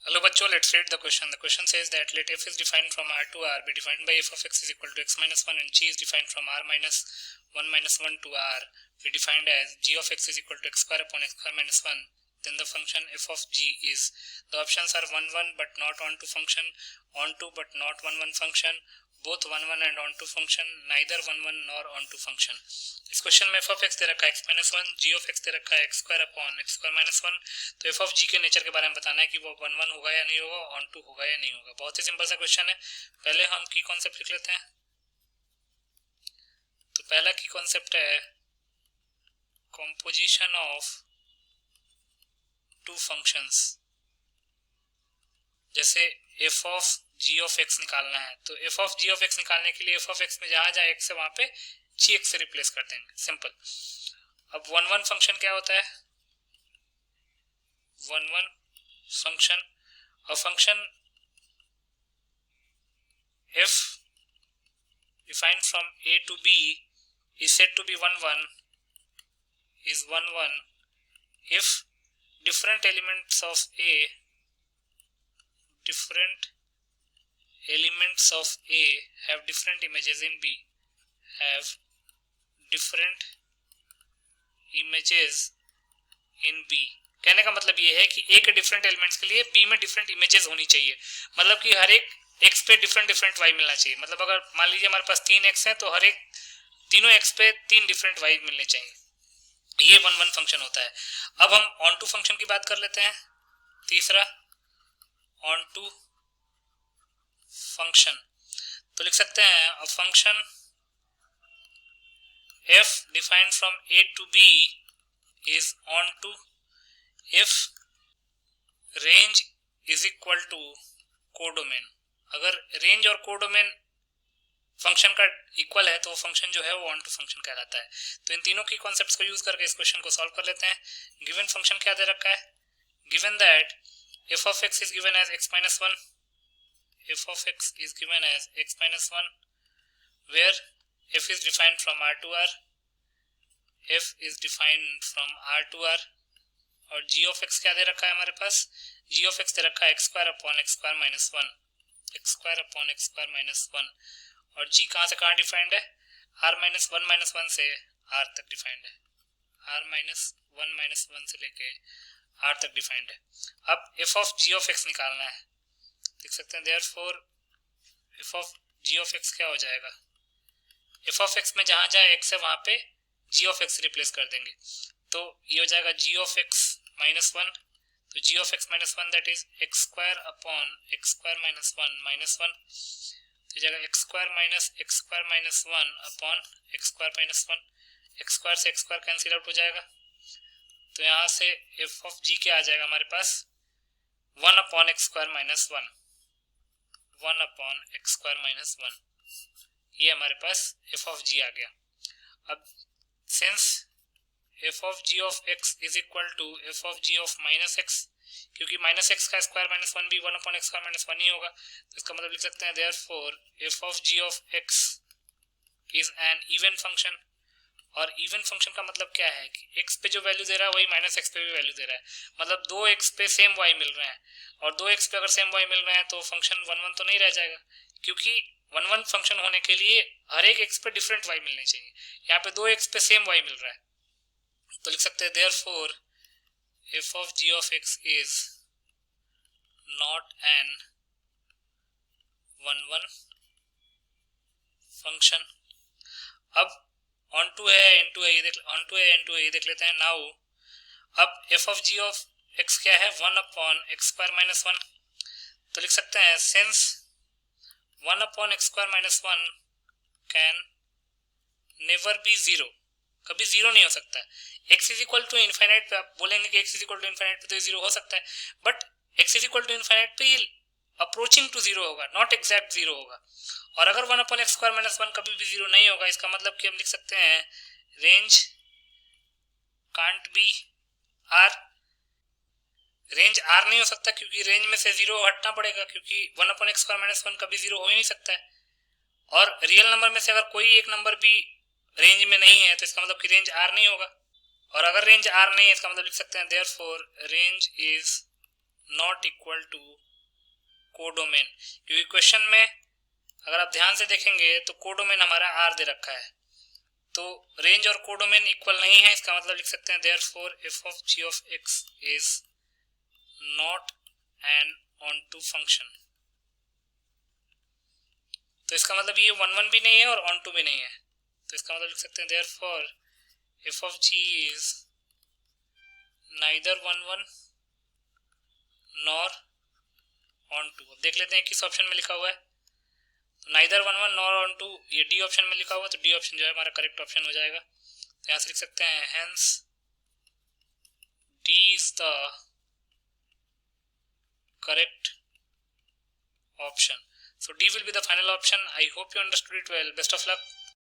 Hello bachcho, let's read the question. The question says that let f is defined from R to R be defined by f of x is equal to x minus 1 and g is defined from R minus 1 minus 1 to R be defined as g of x is equal to x square upon x square minus 1. Then the function f of g is, the options are 1 1 but not onto function, onto but not 1 1 function, both 1 1 and onto function, neither 1 1 nor onto function. इस question में f of x दे रखा है x minus 1, g of x दे रखा है x square upon x square minus 1. तो f of g के nature के बारे में बताना है कि वो 1 1 होगा या नहीं होगा, ऑन टू होगा या नहीं होगा. बहुत ही सिंपल सा क्वेश्चन है. पहले हम की कॉन्सेप्ट लिख लेते हैं. तो पहला की कॉन्सेप्ट है कॉम्पोजिशन ऑफ टू फंक्शंस. जैसे f of g of x निकालना है तो f of g of x निकालने के लिए f ऑफ x में जहां जहां x है वहां पे gx से रिप्लेस कर देंगे. सिंपल. अब 1 1 फंक्शन क्या होता है? 1 1 function, a function f defined from a to b is said to be 1 1 is 1 1 if different elements of a have different images in b, have different images in b. कहने का मतलब ये है कि ए के डिफरेंट एलिमेंट्स के लिए B में डिफरेंट इमेजेस होनी चाहिए. मतलब कि हर एक एक्स पे डिफरेंट वाई मिलना चाहिए. मतलब अगर मान लीजिए हमारे पास 3 एक्स है तो हर एक तीनों एक्स पे 3 डिफरेंट वाई मिलने चाहिए. ये 1 1 फंक्शन होता है. अब हम ऑन टू फंक्शन की बात कर लेते हैं. तीसरा ऑन टू फंक्शन तो लिख सकते हैं a function f defined from a to b is on to if range is equal to codomain. अगर रेंज और कोडोमेन फंक्शन का इक्वल है तो फंक्शन जो है वो ऑन टू फंक्शन कहलाता है. तो इन तीनों की कॉन्सेप्ट्स को यूज करके इस क्वेश्चन को सॉल्व कर लेते हैं. गिवन फंक्शन क्या दे रखा है? Given that f of x is given as x minus 1, f of x is given as x minus 1 where f is defined from R to R, f is defined from R to R और g of x क्या दे रखा है हमारे पास? g of x दे रखा है x square upon x square minus 1, x square upon x square minus 1 और g कहाँ से कहाँ डिफाइंड है? r minus 1 minus 1 से r तक डिफाइंड है. r minus 1 minus 1 से लेके r तक डिफाइंड है. अब f of g of x निकालना है. देख सकते हैं therefore f of g of x क्या हो जाएगा? f of x में जहां जहां x है वहां पे g of x रिप्लेस कर देंगे. तो ये हो जाएगा g of x minus 1. तो g of x minus 1 that is x square upon x square minus 1 minus 1. तो जाएगा x square minus 1 upon x square minus 1. x square से x square कैंसिल आउट हो जाएगा. तो यहाँ से f of g क्या आ जाएगा हमारे पास? 1 upon x square minus 1. 1 upon x square minus 1. ये हमारे पास f of g आ गया. अब since f of g of x is equal to f of g of minus x, क्योंकि माइनस एक्स का square minus 1 भी 1 अपॉन एक्स स्क्वायर माइनस 1 ही होगा. तो इसका मतलब लिख सकते हैं therefore f of g of x is an even function. और इवन फंक्शन का मतलब क्या है कि x पे जो वैल्यू दे रहा है वही माइनस एक्स पे भी वैल्यू दे रहा है. मतलब 2x पे सेम y मिल रहे हैं और 2x पे अगर सेम y मिल रहे हैं तो फंक्शन 1 1 तो नहीं रह जाएगा, क्योंकि 1 1 फंक्शन होने के लिए हर एक x पे डिफरेंट y मिलने चाहिए. यहाँ पे 2x पे सेम y मिल रहा है तो लिख सकते हैं therefore f of g of x is not an 1 1 function. अब ऑन टू है इनटू है ये देख लेते हैं. नाउ अब f of g of x क्या है? 1 upon x square minus 1. तो लिख सकते हैं since 1 upon x square minus 1 can never be 0, कभी 0 नहीं हो सकता है. x is equal to infinite पे आप बोलेंगे कि x is equal to infinite पे तो 0 हो सकता है, but x is equal to infinite पे ये अप्रोचिंग टू 0 होगा, नॉट एग्जैक्ट 0 होगा. और अगर 1 upon x square minus 1 कभी भी 0 नहीं होगा, इसका मतलब कि हम लिख सकते हैं range can't be r. Range r नहीं हो सकता क्योंकि रेंज में से 0 हटना पड़ेगा, क्योंकि 1 upon x square minus 1 कभी 0 हो ही नहीं सकता है. और रियल नंबर में से अगर कोई एक नंबर भी रेंज में नहीं है तो इसका मतलब कि रेंज r नहीं होगा. और अगर रेंज r नहीं है इसका मतलब लिख सकते हैं therefore range is not equal to codomain, क्योंकि क्वेश्चन में अगर आप ध्यान से देखेंगे तो कोडोमेन हमारा आर दे रखा है, तो रेंज और कोडोमेन इक्वल नहीं है, इसका मतलब लिख सकते हैं therefore F of G of X is not an onto function. तो इसका मतलब ये 1 1 भी नहीं है और ऑन टू भी नहीं है, तो इसका मतलब लिख सकते हैं therefore F of G is neither 1 1 nor onto. अब देख लेते हैं किस ऑप्शन में लिखा हुआ है, नाइदर 1 1 नॉर ऑन टू, ये डी ऑप्शन में लिखा हुआ है, तो डी ऑप्शन जो है हमारा करेक्ट ऑप्शन हो जाएगा। तो यहाँ से लिख सकते हैं hence D is the correct option. So D will be the final option. I hope you understood it well. Best of luck.